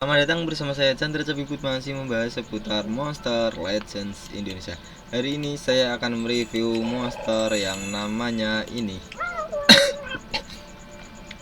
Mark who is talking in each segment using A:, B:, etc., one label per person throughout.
A: Selamat datang bersama saya Chandra Cabibut masih membahas seputar Monster Legends Indonesia. Hari ini saya akan mereview monster yang namanya ini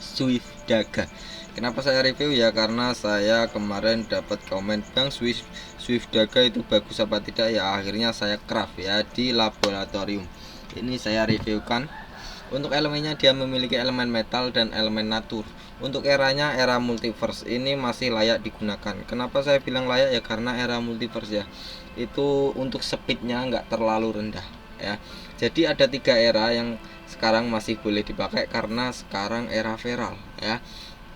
A: Swift Daga. Kenapa saya review ya? Karena saya kemarin dapat komen, Bang, Swift Daga itu bagus apa tidak ya? Akhirnya saya craft ya di laboratorium. Ini saya reviewkan. Untuk elemennya dia memiliki elemen metal dan elemen natur. Untuk eranya era multiverse ini masih layak digunakan. Kenapa saya bilang layak ya? Karena era multiverse ya, itu untuk speednya nggak terlalu rendah ya. Jadi ada 3 era yang sekarang masih boleh dipakai karena sekarang era feral ya.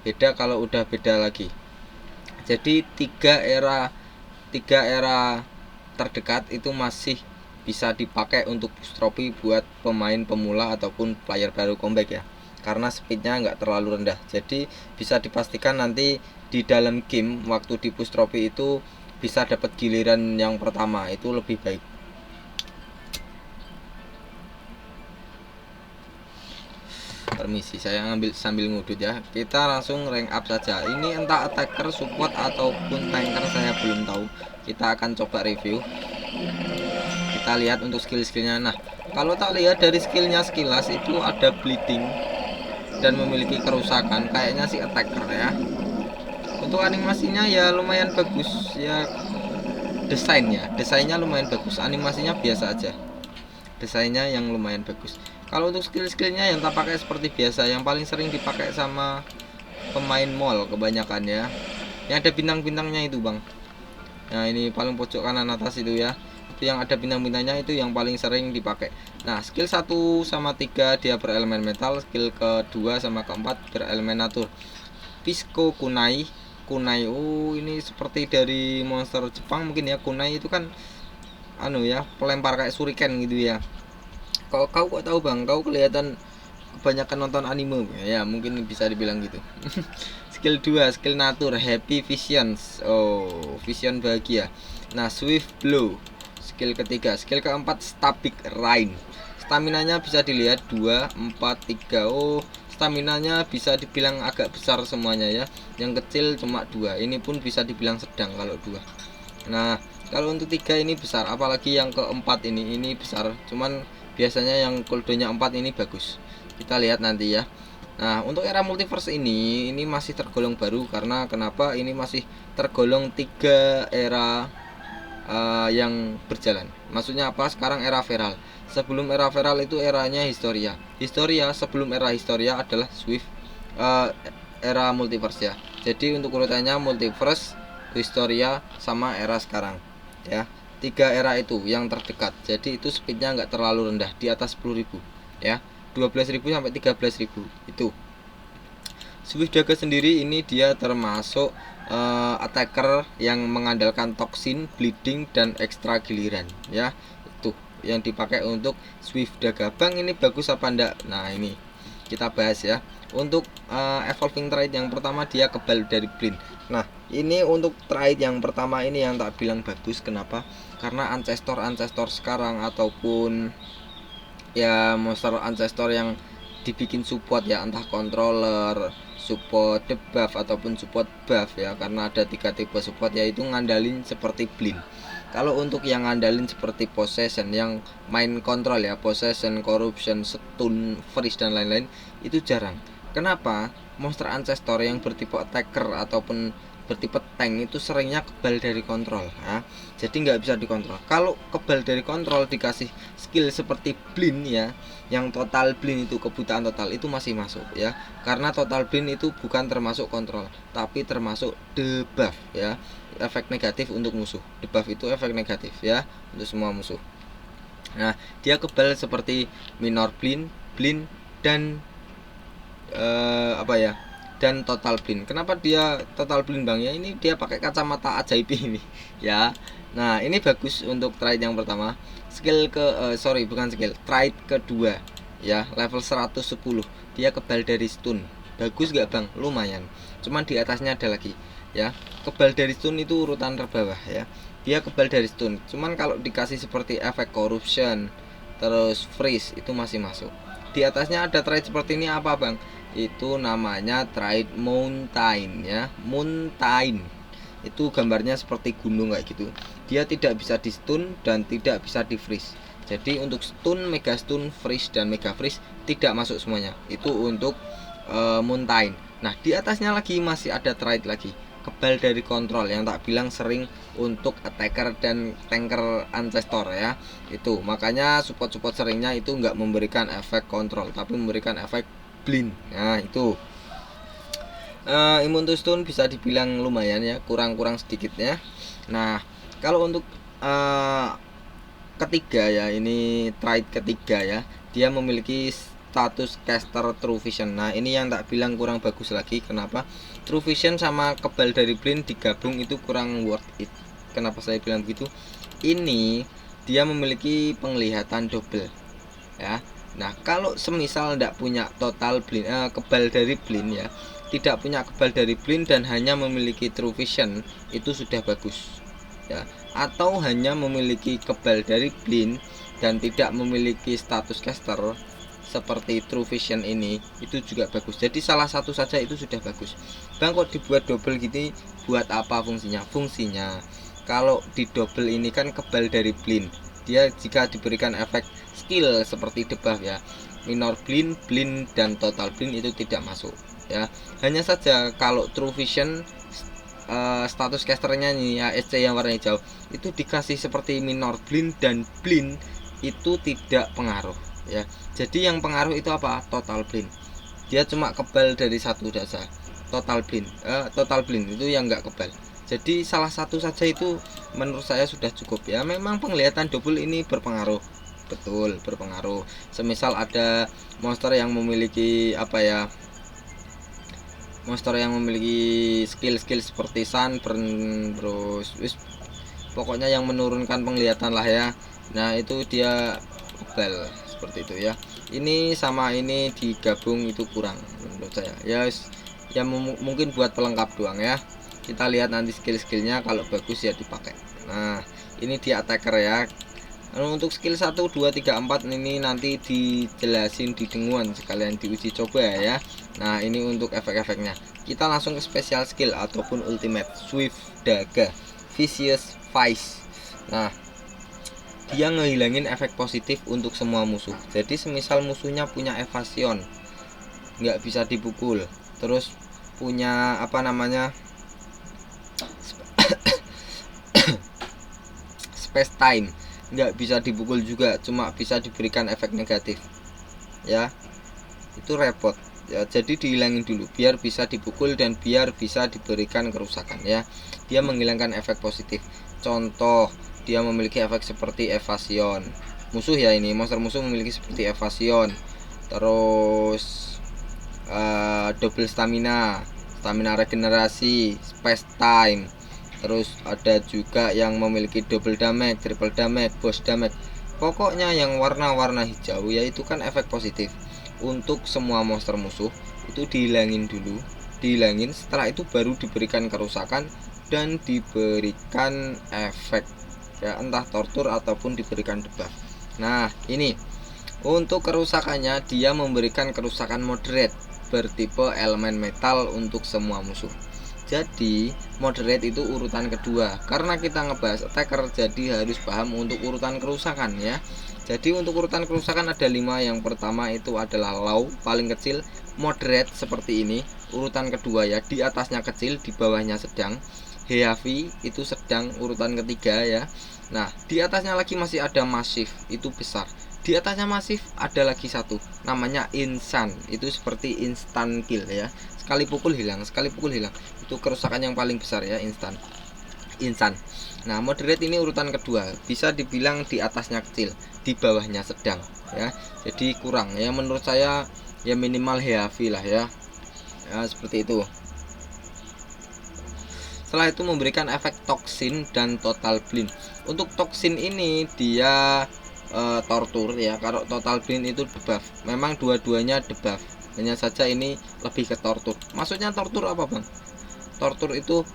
A: Beda kalau udah beda lagi. Jadi 3 era terdekat itu masih bisa dipakai untuk boost trofi buat pemain pemula ataupun player baru comeback ya, karena speednya nggak terlalu rendah. Jadi bisa dipastikan nanti di dalam game waktu di boost trofi itu bisa dapat giliran yang pertama, itu lebih baik. Permisi, saya ngambil sambil ngudut ya. Kita langsung rank up saja. Ini entah attacker, support ataupun tanker saya belum tahu. Kita akan coba review. Kita lihat untuk skill-skillnya. Nah, kalau tak lihat dari skillnya sekilas itu ada bleeding dan memiliki kerusakan. Kayaknya sih attacker ya. Untuk animasinya ya lumayan bagus ya. Desainnya lumayan bagus. Animasinya biasa aja. Desainnya yang lumayan bagus. Kalau untuk skill-skillnya yang tak pakai seperti biasa, yang paling sering dipakai sama pemain mall kebanyakan ya. Yang ada bintang-bintangnya itu, Bang. Nah, ini paling pojok kanan atas itu ya. Itu yang ada bintang-bintangnya itu yang paling sering dipakai. Nah, skill 1 sama 3 dia berelemen metal, skill kedua sama keempat berelemen natur. Pisco Kunai. Kunai, oh ini seperti dari monster Jepang mungkin ya. Kunai itu kan anu ya, pelempar kayak shuriken gitu ya. Kau kok tahu, Bang? Kau kelihatan kebanyakan nonton anime ya, mungkin bisa dibilang gitu. Skill 2 skill natur happy visions, oh vision bahagia. Nah, swift blow skill ketiga. Skill keempat static rain. Staminanya bisa dilihat 2 4 3. Oh, staminanya bisa dibilang agak besar semuanya ya. Yang kecil cuma 2. Ini pun bisa dibilang sedang kalau 2. Nah, kalau untuk 3 ini besar, apalagi yang keempat ini besar. Cuman biasanya yang cooldownnya 4 ini bagus. Kita lihat nanti ya. Nah, untuk era multiverse ini masih tergolong baru karena kenapa? Ini masih tergolong 3 era yang berjalan. Maksudnya apa? Sekarang era feral. Sebelum era feral itu eranya Historia. Historia sebelum era Historia adalah Swift uh, era multiverse ya. Jadi untuk urutannya multiverse, Historia sama era sekarang ya. 3 era itu yang terdekat. Jadi itu speednya nggak terlalu rendah, di atas 10.000 ya. 12.000 sampai 13.000 itu. Swift Daga sendiri ini dia termasuk attacker yang mengandalkan toksin, bleeding dan ekstra giliran ya. Itu yang dipakai untuk Swift Daga. Bang, ini bagus apa enggak? Nah, ini kita bahas ya. Untuk evolving trait yang pertama dia kebal dari blind. Nah, ini untuk trait yang pertama ini yang tak bilang bagus. Kenapa? Karena ancestor sekarang ataupun ya monster ancestor yang dibikin support ya, entah controller, support debuff ataupun support buff ya, karena ada 3 tipe support yaitu ngandalin seperti blind. Kalau untuk yang ngandalin seperti possession yang main kontrol ya, possession, corruption, stun, freeze dan lain-lain itu jarang. Kenapa? Monster ancestor yang bertipe attacker ataupun bertipe tank itu seringnya kebal dari kontrol ya. Jadi nggak bisa dikontrol. Kalau kebal dari kontrol dikasih skill seperti blind ya, yang total blind itu kebutaan total itu masih masuk ya. Karena total blind itu bukan termasuk kontrol, tapi termasuk debuff ya. Efek negatif untuk musuh. Debuff itu efek negatif ya untuk semua musuh. Nah, dia kebal seperti minor blind, blind dan apa ya, dan total blind. Kenapa dia total blind, Bang? Ya ini dia pakai kacamata ajaib ini ya. Nah, ini bagus untuk trait yang pertama. Skill bukan skill, trait kedua ya, level 110. Dia kebal dari stun. Bagus gak, Bang? Lumayan. Cuman di atasnya ada lagi ya. Kebal dari stun itu urutan terbawah ya. Dia kebal dari stun. Cuman kalau dikasih seperti efek corruption, terus freeze itu masih masuk. Di atasnya ada trait seperti ini apa, Bang? Itu namanya trait mountain ya, mountain. itu gambarnya seperti gunung kayak gitu. Dia tidak bisa di stun dan tidak bisa di freeze. Jadi untuk stun, mega stun, freeze dan mega freeze tidak masuk semuanya. Itu untuk Mountain. Nah, di atasnya lagi masih ada trait lagi, kebal dari kontrol, yang tak bilang sering untuk attacker dan tanker ancestor ya. Itu makanya support seringnya itu nggak memberikan efek kontrol tapi memberikan efek blind. Nah itu immune to stun bisa dibilang lumayan ya, kurang sedikitnya. Nah kalau untuk ketiga ya, ini trait ketiga ya, dia memiliki status caster True Vision. Nah ini yang tak bilang kurang bagus lagi. Kenapa? True Vision sama kebal dari blind digabung itu kurang worth it. Kenapa saya bilang begitu? Ini dia memiliki penglihatan double ya. Nah kalau semisal tidak punya total blind, kebal dari blind ya, tidak punya kebal dari blind dan hanya memiliki True Vision, itu sudah bagus ya. Atau hanya memiliki kebal dari blind dan tidak memiliki status caster seperti True Vision ini, itu juga bagus. Jadi salah satu saja itu sudah bagus. Bang kok dibuat double gini, buat apa fungsinya? Fungsinya kalau di double ini kan kebal dari blind, dia jika diberikan efek skill seperti debuff ya, minor blind, blind dan total blind itu tidak masuk ya. Hanya saja kalau True Vision status casternya nih ya, SC yang warna hijau itu dikasih seperti minor blind dan blind, itu tidak pengaruh ya. Jadi yang pengaruh itu apa? Total blind. Dia cuma kebal dari satu saja. Total blind itu yang enggak kebal. Jadi salah satu saja itu menurut saya sudah cukup ya. Memang penglihatan double ini berpengaruh, betul berpengaruh. Semisal ada monster yang memiliki apa ya, monster yang memiliki skill seperti Sunburn, bros, pokoknya yang menurunkan penglihatan lah ya. Nah itu dia kebal seperti itu ya. Ini sama ini digabung itu kurang menurut saya ya. Ya mungkin buat pelengkap doang ya. Kita lihat nanti skill-skillnya, kalau bagus ya dipakai. Nah ini di attacker ya. Untuk skill 1, 2, 3, 4 ini nanti dijelasin di denguan, sekalian diuji coba ya. Nah ini untuk efek-efeknya. Kita langsung ke special skill ataupun ultimate. Swift Daga Vicious Vice. Nah dia ngehilangin efek positif untuk semua musuh. Jadi semisal musuhnya punya evasion, nggak bisa dipukul, terus punya apa namanya space time, nggak bisa dipukul juga, cuma bisa diberikan efek negatif ya, itu repot ya. Jadi dihilangin dulu biar bisa dipukul dan biar bisa diberikan kerusakan ya. Dia menghilangkan efek positif. Contoh, dia memiliki efek seperti evasion. Musuh ya, ini monster musuh memiliki seperti evasion. Terus double stamina regenerasi, space time. Terus ada juga yang memiliki double damage, triple damage, boss damage. Pokoknya yang warna-warna hijau yaitu kan efek positif. Untuk semua monster musuh itu dihilangin dulu, setelah itu baru diberikan kerusakan dan diberikan efek ya, entah tortur ataupun diberikan debuff. Nah ini untuk kerusakannya, dia memberikan kerusakan moderate bertipe elemen metal untuk semua musuh. Jadi moderate itu urutan kedua, karena kita ngebahas attacker jadi harus paham untuk urutan kerusakan ya. Jadi untuk urutan kerusakan ada 5. Yang pertama itu adalah low, paling kecil. Moderate seperti ini, urutan kedua ya, di atasnya kecil, di bawahnya sedang. Heavy itu sedang, urutan ketiga ya. Nah di atasnya lagi masih ada masif, itu besar. Di atasnya masif ada lagi satu, namanya instant, itu seperti instant kill ya. Sekali pukul hilang. Itu kerusakan yang paling besar ya, instant. Nah moderate ini urutan kedua, bisa dibilang di atasnya kecil, di bawahnya sedang ya. Jadi kurang ya menurut saya ya, minimal heavy lah ya, seperti itu. Setelah itu memberikan efek toksin dan total blind. Untuk toksin ini dia tortur ya. Kalau total blind itu debuff. Memang dua-duanya debuff, hanya saja ini lebih ke tortur. Maksudnya tortur apa bang? Tortur itu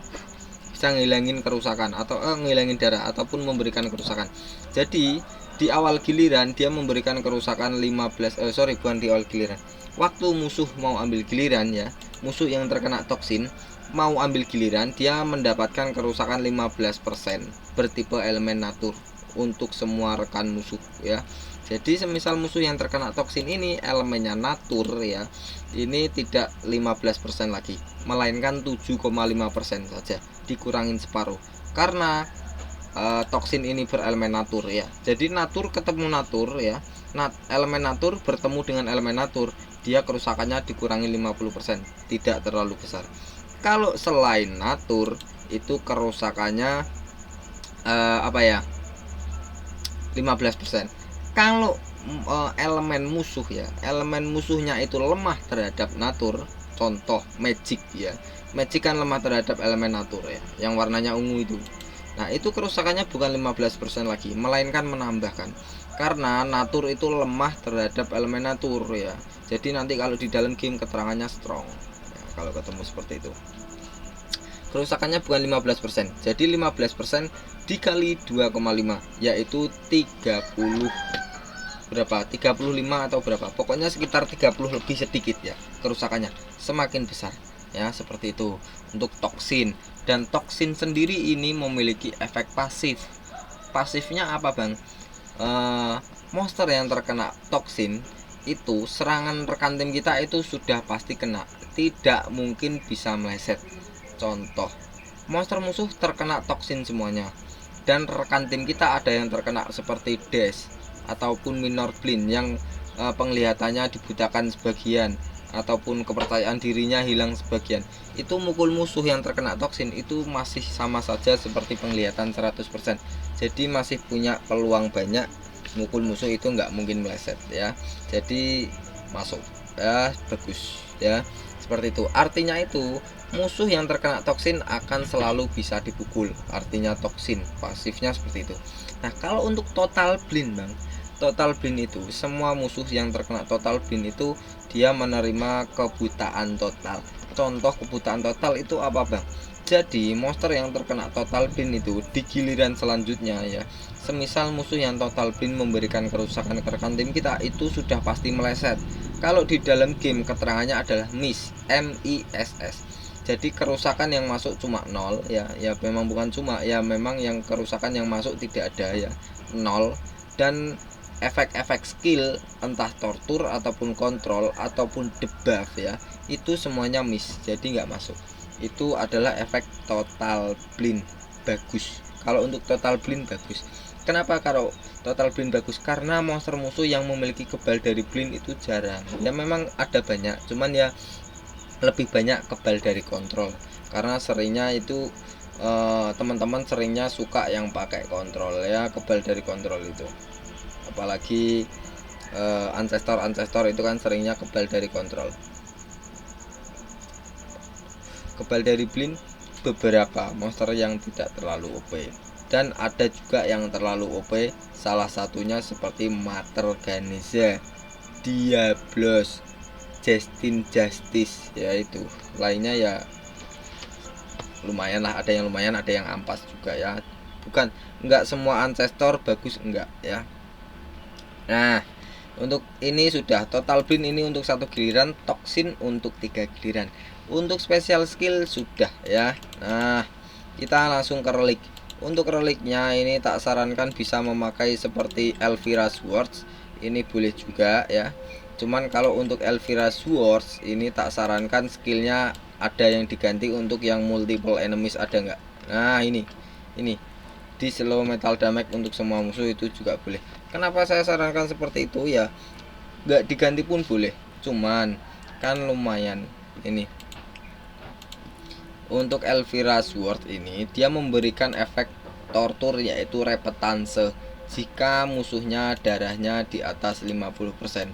A: bisa ngilangin kerusakan atau ngilangin darah ataupun memberikan kerusakan. Jadi di awal giliran dia memberikan kerusakan 15 bukan di awal giliran. Waktu musuh mau ambil giliran ya, musuh yang terkena toksin mau ambil giliran, dia mendapatkan kerusakan 15% bertipe elemen natur untuk semua rekan musuh ya. Jadi semisal musuh yang terkena toksin ini elemennya natur ya, ini tidak 15% lagi, melainkan 7,5% saja, dikurangin separuh. Karena toksin ini berelemen natur ya. Jadi natur ketemu natur ya. Elemen natur bertemu dengan elemen natur, dia kerusakannya dikurangi 50%, tidak terlalu besar. Kalau selain natur itu kerusakannya apa ya? 15%. Kalau elemen musuh ya, elemen musuhnya itu lemah terhadap natur, contoh magic ya. Magic kan lemah terhadap elemen natur ya, yang warnanya ungu itu. Nah, itu kerusakannya bukan 15% lagi, melainkan menambahkan. Karena natur itu lemah terhadap elemen natur ya. Jadi nanti kalau di dalam game keterangannya strong. Ya, kalau ketemu seperti itu. Kerusakannya bukan 15%. Jadi 15% dikali 2,5 yaitu 30 berapa? 35 atau berapa? Pokoknya sekitar 30 lebih sedikit ya kerusakannya. Semakin besar ya, seperti itu untuk toksin. Dan toksin sendiri ini memiliki efek pasif. Pasifnya apa, Bang? Monster yang terkena toksin itu serangan rekan tim kita itu sudah pasti kena, tidak mungkin bisa meleset. Contoh, monster musuh terkena toksin semuanya, dan rekan tim kita ada yang terkena seperti Dash ataupun Minor Blind yang penglihatannya dibutakan sebagian ataupun kepercayaan dirinya hilang sebagian. Itu mukul musuh yang terkena toksin itu masih sama saja seperti penglihatan 100%. Jadi masih punya peluang banyak, mukul musuh itu nggak mungkin meleset ya. Jadi masuk ya, bagus ya. Seperti itu. Artinya itu musuh yang terkena toksin akan selalu bisa dipukul. Artinya toksin, pasifnya seperti itu. Nah, kalau untuk total blind, Bang. Total blind itu semua musuh yang terkena total blind itu dia menerima kebutaan total. Contoh kebutaan total itu apa, Bang? Jadi monster yang terkena total blind itu di giliran selanjutnya ya, semisal musuh yang total blind memberikan kerusakan ke rekan tim kita, itu sudah pasti meleset. Kalau di dalam game keterangannya adalah miss, M-I-S-S. Jadi kerusakan yang masuk cuma 0 ya, ya memang bukan cuma ya, memang yang kerusakan yang masuk tidak ada ya, 0. Dan efek-efek skill entah tortur ataupun kontrol ataupun debuff ya, itu semuanya miss, jadi nggak masuk. Itu adalah efek total blind, bagus. Kalau untuk total blind bagus. Kenapa kalau total blind bagus? Karena monster musuh yang memiliki kebal dari blind itu jarang. Ya memang ada banyak, cuman ya lebih banyak kebal dari kontrol. Karena seringnya itu teman-teman seringnya suka yang pakai kontrol ya, kebal dari kontrol itu. Apalagi ancestor itu kan seringnya kebal dari kontrol. Kebal dari blind beberapa monster yang tidak terlalu OP, dan ada juga yang terlalu OP. Salah satunya seperti Mater Organiza, Diablos, Justin Justice ya, itu lainnya ya lumayan lah, ada yang lumayan, ada yang ampas juga ya. Bukan enggak semua ancestor bagus, enggak ya. Nah, untuk ini sudah total blind ini untuk 1 giliran, toksin untuk 3 giliran. Untuk special skill sudah ya. Nah, kita langsung ke relik. Untuk reliknya ini tak sarankan bisa memakai seperti Elvira Swords. Ini boleh juga ya. Cuman kalau untuk Elvira Swords ini tak sarankan, skillnya ada yang diganti untuk yang multiple enemies, ada nggak? Nah, ini di slow metal damage untuk semua musuh itu juga boleh. Kenapa saya sarankan seperti itu ya? Nggak diganti pun boleh, cuman kan lumayan ini. Untuk Elvira Sword ini dia memberikan efek tortur yaitu repetanse jika musuhnya darahnya di atas 50%.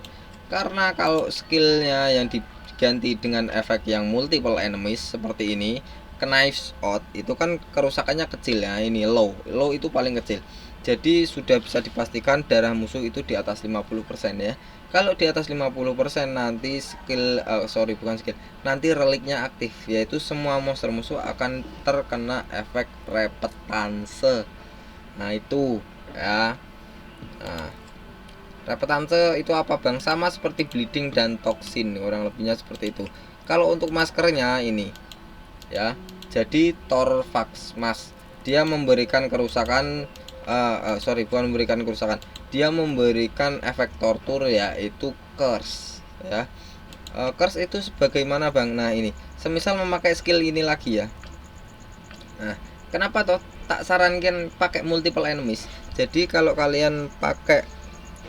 A: Karena kalau skillnya yang diganti dengan efek yang multiple enemies seperti ini, Knives Out itu kan kerusakannya kecil ya, ini low itu paling kecil. Jadi sudah bisa dipastikan darah musuh itu di atas 50% ya. Kalau di atas 50% nanti nanti reliknya aktif, yaitu semua monster musuh akan terkena efek repetanse. Nah, itu ya. Nah, repetanse itu apa, Bang? Sama seperti bleeding dan toksin, orang lebihnya seperti itu. Kalau untuk maskernya ini ya. Jadi Torvax Mas dia memberikan kerusakan, bukan memberikan kerusakan, dia memberikan efek tortur yaitu curse ya. Curse itu sebagaimana Bang? Nah ini semisal memakai skill ini lagi ya. Nah kenapa toh tak sarankan pakai multiple enemies? Jadi kalau kalian pakai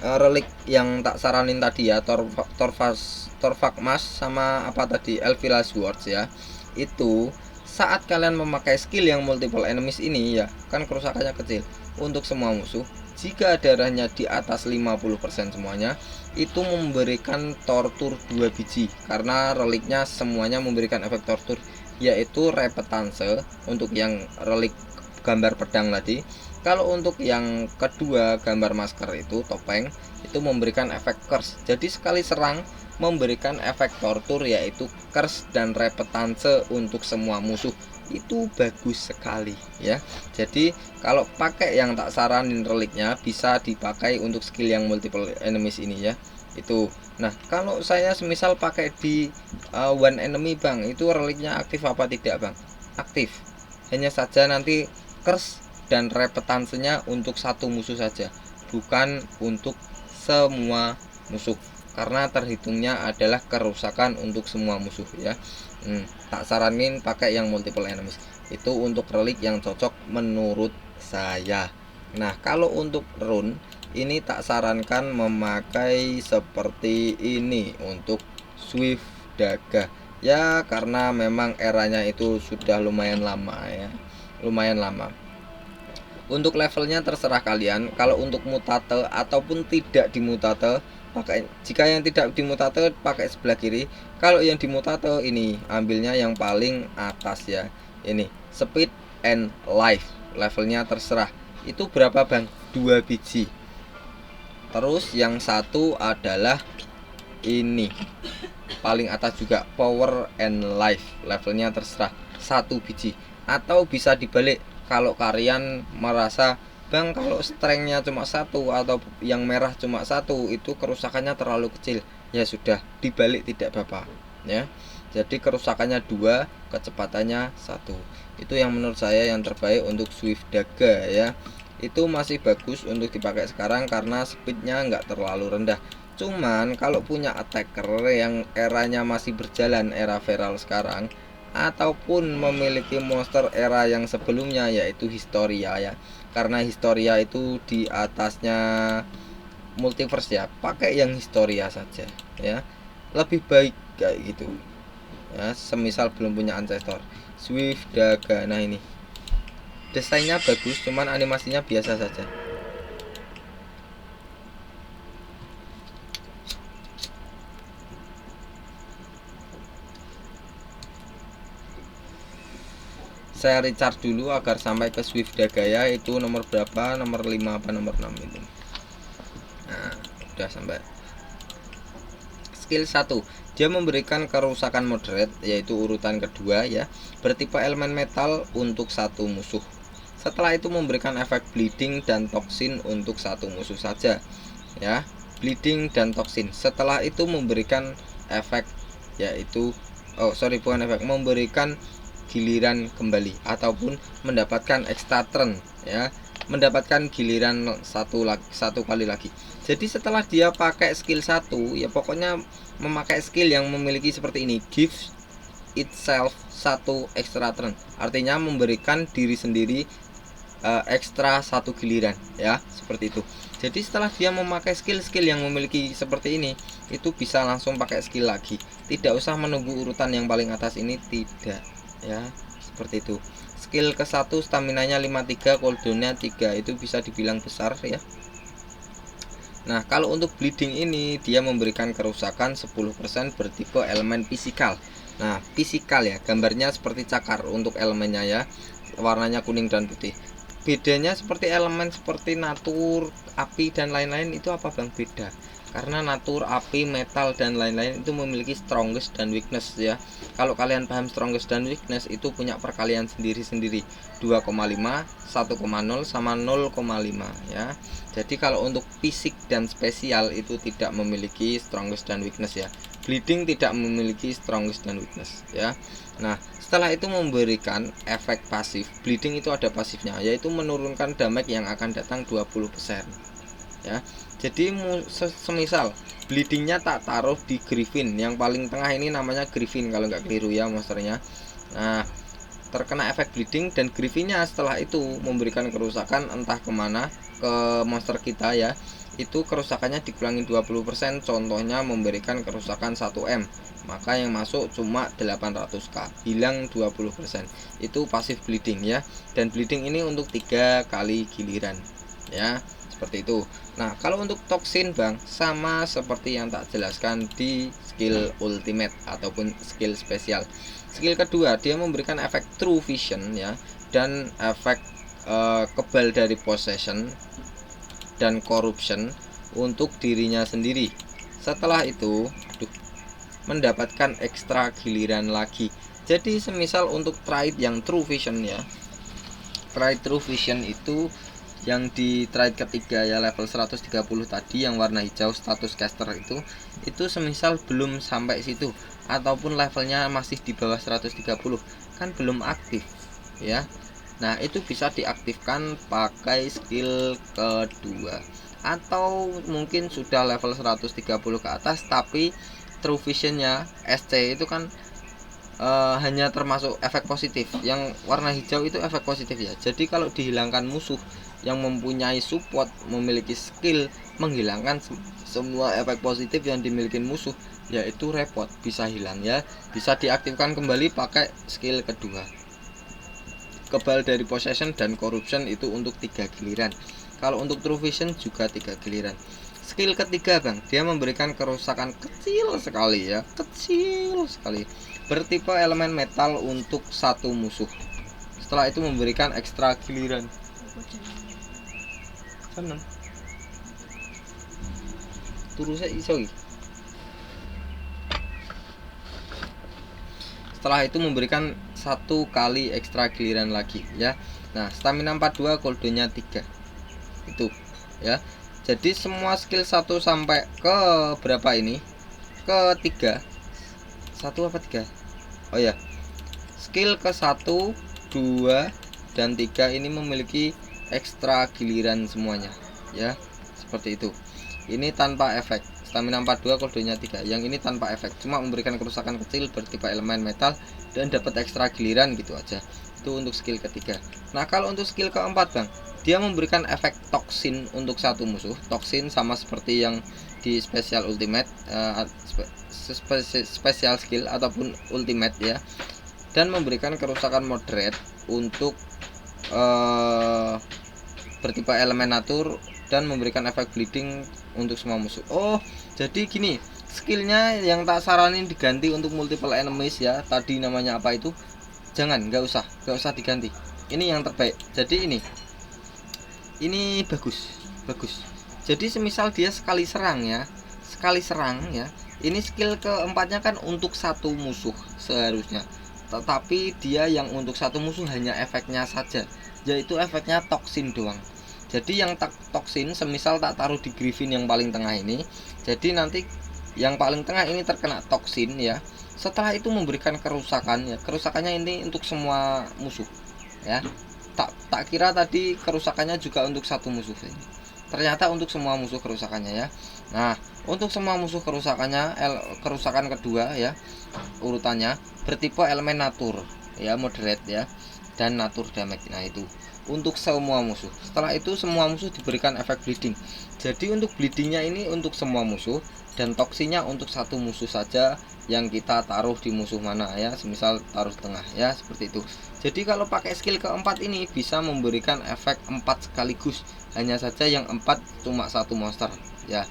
A: relik yang tak saranin tadi ya, Torvax Mas sama apa tadi, Elvira Swords ya, itu saat kalian memakai skill yang multiple enemies ini ya, kan kerusakannya kecil untuk semua musuh. Jika darahnya di atas 50% semuanya, itu memberikan tortur 2 biji karena reliknya semuanya memberikan efek tortur, yaitu repetance untuk yang relik gambar pedang tadi. Kalau untuk yang kedua gambar masker itu topeng, itu memberikan efek curse. Jadi sekali serang memberikan efek tortur yaitu curse dan repetance untuk semua musuh. Itu bagus sekali ya. Jadi kalau pakai yang tak saranin reliknya, bisa dipakai untuk skill yang multiple enemies ini ya. Itu. Nah, kalau saya semisal pakai di one enemy Bang, itu reliknya aktif apa tidak Bang? Aktif. Hanya saja nanti curse dan repetansenya untuk satu musuh saja, bukan untuk semua musuh, karena terhitungnya adalah kerusakan untuk semua musuh ya. Tak saranin pakai yang multiple enemies, itu untuk relik yang cocok menurut saya. Nah kalau untuk rune ini tak sarankan memakai seperti ini untuk Swift Daga ya, karena memang eranya itu sudah lumayan lama ya, lumayan lama. Untuk levelnya terserah kalian. Kalau untuk mutate ataupun tidak dimutate, pakai, jika yang tidak dimutate pakai sebelah kiri. Kalau yang dimutate ini ambilnya yang paling atas ya. Ini speed and life, levelnya terserah. Itu berapa Bang? 2 biji. Terus yang satu adalah ini paling atas juga, power and life, levelnya terserah 1 biji. Atau bisa dibalik, kalau kalian merasa Bang kalau strengthnya cuma 1 atau yang merah cuma 1 itu kerusakannya terlalu kecil, ya sudah dibalik tidak apa-apa ya. Jadi kerusakannya 2, kecepatannya 1. Itu yang menurut saya yang terbaik untuk Swift Daga ya. Itu masih bagus untuk dipakai sekarang karena speednya nggak terlalu rendah. Cuman kalau punya attacker yang eranya masih berjalan, era feral sekarang, ataupun memiliki monster era yang sebelumnya yaitu Historia ya, karena Historia itu di atasnya multiverse ya, pakai yang Historia saja ya, lebih baik kayak gitu ya. Semisal belum punya Ancestor, Swift Daga, nah ini desainnya bagus, cuman animasinya biasa saja. Saya recharge dulu agar sampai ke Swift Daga ya. Itu nomor berapa? Nomor 5 apa nomor 6 itu. Nah, udah sampai. Skill 1, dia memberikan kerusakan moderate yaitu urutan kedua ya, bertipe elemen metal untuk satu musuh. Setelah itu memberikan efek bleeding dan toksin untuk satu musuh saja ya, bleeding dan toksin. Setelah itu memberikan efek yaitu memberikan giliran kembali ataupun mendapatkan extra turn ya, mendapatkan giliran satu kali lagi. Jadi setelah dia pakai skill 1 ya, pokoknya memakai skill yang memiliki seperti ini, gives itself 1 extra turn, artinya memberikan diri sendiri ekstra 1 giliran ya, seperti itu. Jadi setelah dia memakai skill-skill yang memiliki seperti ini, itu bisa langsung pakai skill lagi, tidak usah menunggu urutan yang paling atas ini, tidak ya, seperti itu. Skill ke 1 staminanya 53, cooldownnya 3, itu bisa dibilang besar ya. Nah kalau untuk bleeding ini dia memberikan kerusakan 10% bertipe elemen fisikal. Nah fisikal ya, gambarnya seperti cakar untuk elemennya ya, warnanya kuning dan putih. Bedanya seperti elemen seperti natur, api dan lain-lain, itu apa Bang beda? Karena natur, api, metal dan lain-lain itu memiliki strongest dan weakness ya. Kalau kalian paham strongest dan weakness, itu punya perkalian sendiri-sendiri, 2,5, 1,0 sama 0,5 ya. Jadi kalau untuk fisik dan spesial itu tidak memiliki strongest dan weakness ya, Bleeding tidak memiliki strongest dan weakness ya. Nah, setelah itu memberikan efek pasif. Bleeding itu ada pasifnya, yaitu menurunkan damage yang akan datang 20% ya. Jadi semisal bleedingnya tak taruh di Griffin, yang paling tengah ini namanya Griffin kalau nggak keliru ya monsternya. Nah, terkena efek bleeding dan Griffinnya setelah itu memberikan kerusakan entah kemana ke monster kita ya, itu kerusakannya dikurangi 20%, contohnya memberikan kerusakan 1M, maka yang masuk cuma 800k, hilang 20%. Itu pasif bleeding ya, dan bleeding ini untuk 3 kali giliran ya, seperti itu. Nah, kalau untuk toksin bang, sama seperti yang tak jelaskan di skill ultimate ataupun skill spesial. Skill kedua, dia memberikan efek true vision ya, dan efek kebal dari possession dan corruption untuk dirinya sendiri. Setelah itu, mendapatkan ekstra giliran lagi. Jadi semisal untuk trait yang true vision ya, trait true vision itu yang di trait ketiga ya, level 130 tadi yang warna hijau status caster itu semisal belum sampai situ ataupun levelnya masih di bawah 130 kan belum aktif ya. Nah, itu bisa diaktifkan pakai skill kedua, atau mungkin sudah level 130 ke atas tapi true visionnya SC itu kan hanya termasuk efek positif. Yang warna hijau itu efek positif ya. Jadi kalau dihilangkan musuh yang mempunyai support, memiliki skill menghilangkan semua efek positif yang dimiliki musuh, yaitu repot, bisa hilang ya. Bisa diaktifkan kembali pakai skill kedua. Kebal dari possession dan corruption itu untuk 3 giliran. Kalau untuk true vision juga 3 giliran. Skill ketiga bang, dia memberikan kerusakan kecil sekali ya, kecil sekali, bertipe elemen metal untuk satu musuh. Setelah itu memberikan ekstra giliran. Seneng. Turusnya iso. Setelah itu memberikan 1 kali ekstra giliran lagi ya. Nah, stamina 42, cooldownnya 3. Itu ya. Jadi semua skill 1 sampai ke berapa ini? Ke 3. 1 apa 3? Oh ya. Skill ke 1, 2 dan 3 ini memiliki ekstra giliran semuanya ya. Seperti itu. Ini tanpa efek. Stamina 42, cooldownnya 3. Yang ini tanpa efek, cuma memberikan kerusakan kecil bertipe elemen metal dan dapat ekstra giliran gitu aja. Itu untuk skill ketiga. Nah, kalau untuk skill keempat bang, dia memberikan efek toksin untuk satu musuh. Toksin sama seperti yang di special ultimate, special skill ataupun ultimate ya, dan memberikan kerusakan moderate untuk bertipe elemen natur dan memberikan efek bleeding untuk semua musuh. Oh, jadi gini, skillnya yang tak saranin diganti untuk multiple enemies ya. Tadi namanya apa itu? Jangan, nggak usah diganti. Ini yang terbaik. Jadi ini bagus. Jadi semisal dia sekali serang ya, ini skill keempatnya kan untuk satu musuh seharusnya. Tetapi dia yang untuk satu musuh hanya efeknya saja, yaitu efeknya toksin doang. Jadi yang toksin semisal tak taruh di Griffin yang paling tengah ini, jadi nanti yang paling tengah ini terkena toksin ya. Setelah itu memberikan kerusakan ya. Kerusakannya ini untuk semua musuh ya. Tak kira tadi kerusakannya juga untuk satu musuh ini. Ternyata untuk semua musuh kerusakannya ya. Nah, untuk semua musuh kerusakannya, kerusakan kedua ya, urutannya bertipe elemen natur ya, moderate ya, dan natur damage. Nah, itu untuk semua musuh. Setelah itu semua musuh diberikan efek bleeding. Jadi untuk bleedingnya ini untuk semua musuh, dan toksinya untuk satu musuh saja yang kita taruh di musuh mana ya, semisal taruh tengah ya, seperti itu. Jadi kalau pakai skill keempat ini bisa memberikan efek 4 sekaligus, hanya saja yang 4 cuma satu monster ya.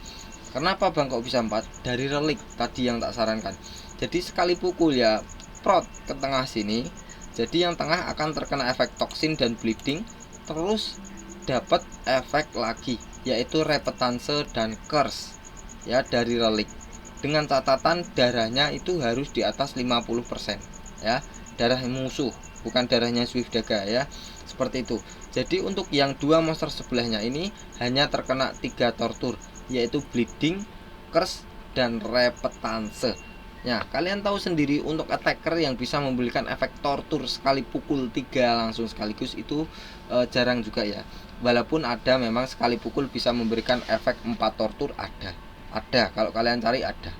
A: Kenapa bang kok bisa 4? Dari relik tadi yang tak sarankan. Jadi sekali pukul ya prot ke tengah sini, jadi yang tengah akan terkena efek toksin dan bleeding, terus dapat efek lagi yaitu repetance dan curse ya dari relik, dengan catatan darahnya itu harus di atas 50% ya, darah musuh bukan darahnya Swift Daga ya, seperti itu. Jadi untuk yang dua monster sebelahnya ini hanya terkena 3 tortur, yaitu bleeding, curse, dan repetanse. Nah, kalian tahu sendiri untuk attacker yang bisa memberikan efek tortur sekali pukul 3 langsung sekaligus itu jarang juga ya. Walaupun ada, memang sekali pukul bisa memberikan efek 4 tortur ada. Kalau kalian cari ada.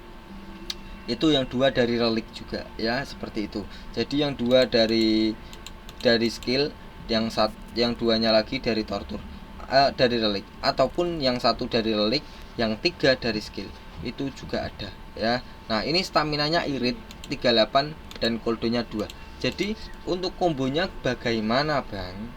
A: Itu yang 2 dari relik juga ya, seperti itu. Jadi yang 2 dari skill, yang 2-nya lagi dari tortur, dari relik, ataupun yang 1 dari relik, yang 3 dari skill. Itu juga ada ya. Nah, ini staminanya irit 38 dan koldonya 2. Jadi untuk kombonya bagaimana, Bang?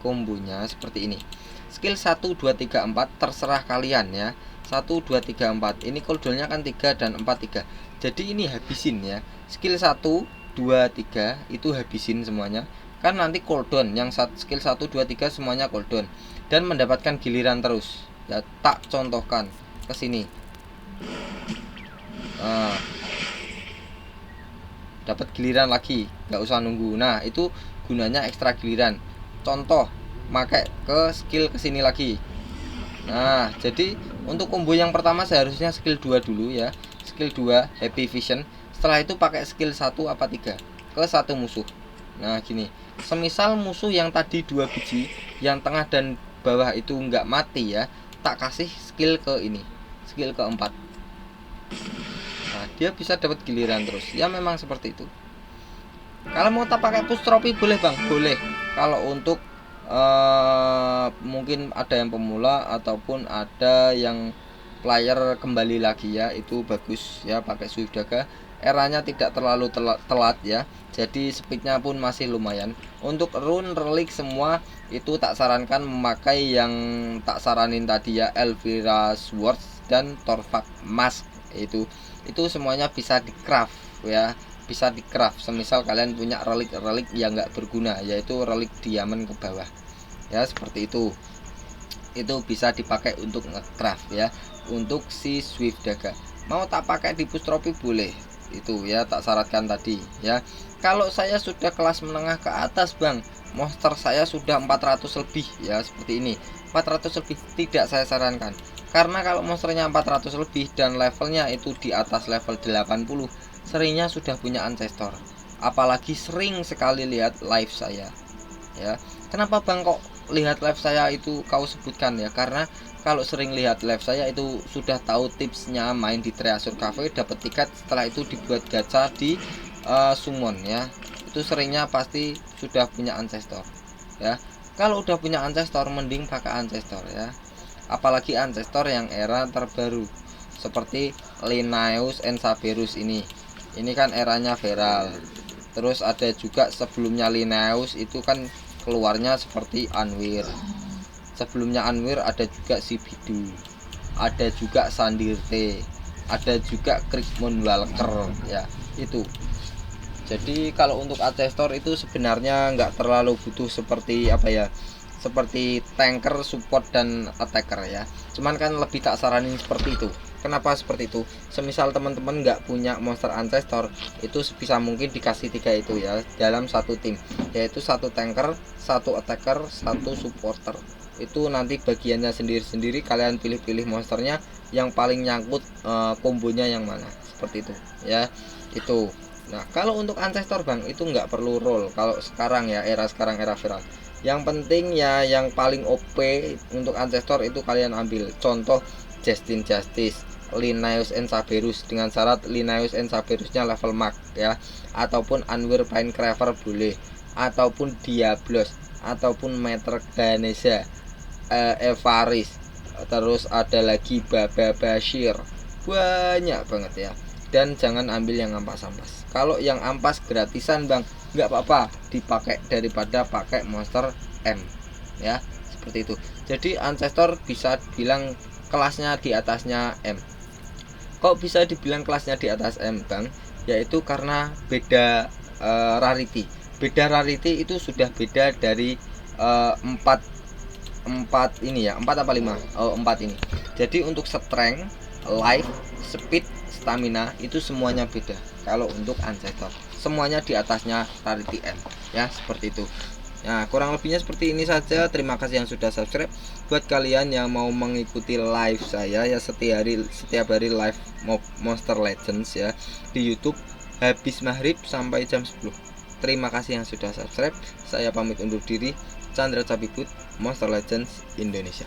A: Kombonya seperti ini. Skill 1 2 3 4 terserah kalian ya. 1 2 3 4. Ini cooldownnya kan 3 dan 4 3. Jadi ini habisin ya. Skill 1 2 3 itu habisin semuanya. Kan nanti cooldown, yang skill 1 2 3 semuanya cooldown dan mendapatkan giliran terus. Ya, tak contohkan ke sini. Nah, dapat giliran lagi, nggak usah nunggu. Nah, itu gunanya ekstra giliran. Contoh, pakai ke skill kesini lagi. Nah, jadi untuk combo yang pertama seharusnya skill 2 dulu ya. Skill 2 Happy Vision. Setelah itu pakai skill 1 apa 3 ke satu musuh. Nah, gini. Semisal musuh yang tadi 2 biji, yang tengah dan bawah itu nggak mati ya, tak kasih skill ke ini. Skill keempat. Nah, dia bisa dapat giliran terus. Ya memang seperti itu. Kalau mau tak pakai push trophy boleh, Bang. Boleh. Kalau untuk mungkin ada yang pemula ataupun ada yang player kembali lagi ya, itu bagus ya pakai Swift Daga. Eranya tidak terlalu telat ya, jadi speednya pun masih lumayan. Untuk rune relik semua itu tak sarankan memakai yang tak saranin tadi ya, Elvira Sword dan Torvak Mask. Itu semuanya bisa di craft ya, bisa di craft. Semisal kalian punya relik yang nggak berguna, yaitu relik diamond ke bawah ya, seperti itu bisa dipakai untuk ngecraft ya. Untuk si Swift Daga mau tak pakai di push trophy boleh, itu ya tak syaratkan tadi ya. Kalau saya sudah kelas menengah ke atas, Bang, monster saya sudah 400 lebih ya, seperti ini 400 lebih, tidak saya sarankan. Karena kalau monsternya 400 lebih dan levelnya itu di atas level 80, seringnya sudah punya ancestor. Apalagi sering sekali lihat live saya ya. Kenapa, Bang, kok lihat live saya itu kau sebutkan ya? Karena kalau sering lihat live saya itu sudah tahu tipsnya main di Treasure Cafe, dapat tiket, setelah itu dibuat gacha di summon ya. Itu seringnya pasti sudah punya ancestor ya. Kalau udah punya ancestor mending pakai ancestor ya. Apalagi ancestor yang era terbaru seperti Linnaeus and Saberus ini. Ini kan eranya Feral. Terus ada juga sebelumnya Linnaeus itu kan keluarnya seperti Anwir. Sebelumnya Anwir ada juga si Bidu, ada juga Sandirte, ada juga Krigmon Walker ya, itu. Jadi kalau untuk ancestor itu sebenarnya nggak terlalu butuh seperti apa ya, seperti tanker, support dan attacker ya. Cuman kan lebih tak saranin seperti itu. Kenapa seperti itu? Semisal teman-teman nggak punya monster ancestor, itu sebisa mungkin dikasih 3 itu ya dalam satu tim, yaitu 1 tanker, 1 attacker, 1 supporter. Itu nanti bagiannya sendiri-sendiri, kalian pilih-pilih monsternya yang paling nyangkut kombonya yang mana, seperti itu ya. Itu. Nah, kalau untuk ancestor, Bang, itu nggak perlu roll. Kalau sekarang ya, era sekarang, era viral, yang penting ya yang paling OP untuk ancestor itu kalian ambil. Contoh Justin Justice, Linnaeus and Saberus, dengan syarat Linnaeus and Saberusnya level max ya, ataupun Anwir Pinecraver boleh, ataupun Diablos, ataupun Meter Ganesha, Evaris, terus ada lagi Baba Bashir, banyak banget ya. Dan jangan ambil yang ampas-ampas. Kalau yang ampas gratisan, Bang, nggak apa-apa dipakai daripada pakai monster M ya, seperti itu. Jadi ancestor bisa bilang kelasnya di atasnya M. Kok bisa dibilang kelasnya di atas M, Bang? Yaitu karena beda rarity. Beda rarity itu sudah beda dari 4 ini ya, 4 apa 5? Oh, 4 ini. Jadi untuk strength, life, speed, stamina itu semuanya beda. Kalau untuk ancestor semuanya di atasnya rarity M ya, seperti itu. Nah, kurang lebihnya seperti ini saja. Terima kasih yang sudah subscribe. Buat kalian yang mau mengikuti live saya ya, setiap hari live Monster Legends ya di YouTube habis maghrib sampai jam 10. Terima kasih yang sudah subscribe. Saya pamit undur diri. Chandra Cabibut, Monster Legends Indonesia.